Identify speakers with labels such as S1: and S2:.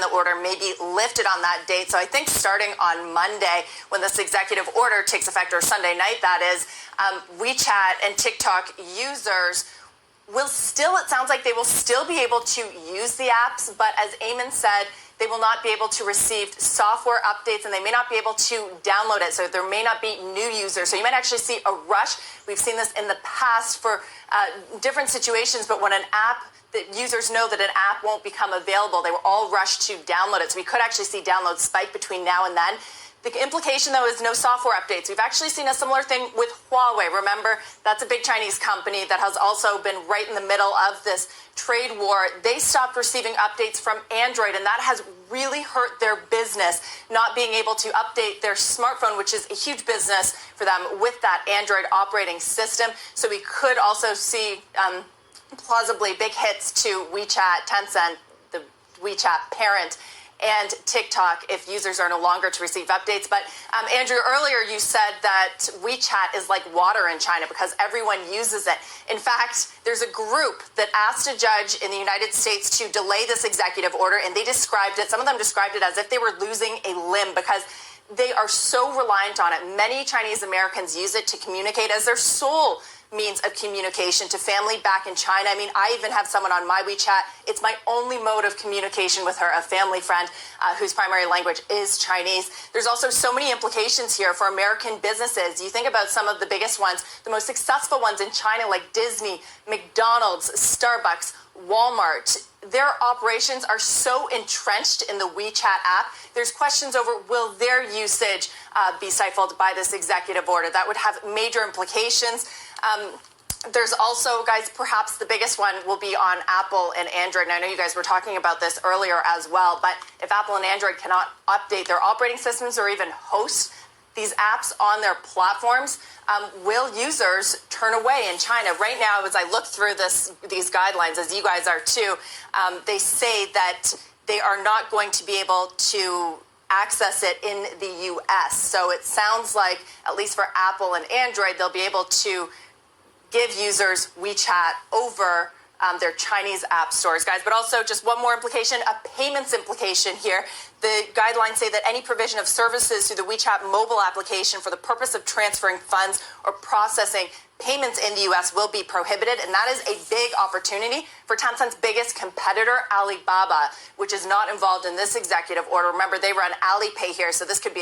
S1: in the order may be lifted on that date. So I think starting on Monday, when this executive order takes effect, or Sunday night that is, WeChat and TikTok users will still, it sounds like they will still be able to use the apps, but as Eamon said, they will not be able to receive software updates, and they may not be able to download it. So there may not be new users. So you might actually see a rush. We've seen this in the past for different situations, but when an app, that users know that an app won't become available, they will all rush to download it. So we could actually see downloads spike between now and then. The implication, though, is no software updates. We've actually seen a similar thing with Huawei. Remember, that's a big Chinese company that has also been right in the middle of this trade war. They stopped receiving updates from Android, and that has really hurt their business, not being able to update their smartphone, which is a huge business for them with that Android operating system. So we could also see plausibly big hits to WeChat, Tencent, the WeChat parent, and TikTok if users are no longer to receive updates. But Andrew, earlier you said that WeChat is like water in China because everyone uses it. In fact, there's a group that asked a judge in the United States to delay this executive order, and they described it, some of them described it as if they were losing a limb because they are so reliant on it. Many Chinese Americans use it to communicate as their sole means of communication to family back in China. I mean, I even have someone on my WeChat. It's my only mode of communication with her, a family friend whose primary language is Chinese. There's also so many implications here for American businesses. You think about some of the biggest ones, the most successful ones in China, like Disney, McDonald's, Starbucks, Walmart. Their operations are so entrenched in the WeChat app. There's questions over, will their usage be stifled by this executive order? That would have major implications. There's also, guys, perhaps the biggest one will be on Apple and Android. And I know you guys were talking about this earlier as well, but if Apple and Android cannot update their operating systems or even host these apps on their platforms, will users turn away in China? Right now, as I look through these guidelines, as you guys are too, they say that they are not going to be able to access it in the U.S. So it sounds like, at least for Apple and Android, they'll be able to give users WeChat over their Chinese app stores, guys. But also, just one more implication, a payments implication here. The guidelines say that any provision of services through the WeChat mobile application for the purpose of transferring funds or processing payments in the U.S. will be prohibited, and that is a big opportunity for Tencent's biggest competitor, Alibaba, which is not involved in this executive order. Remember, they run Alipay here, so this could be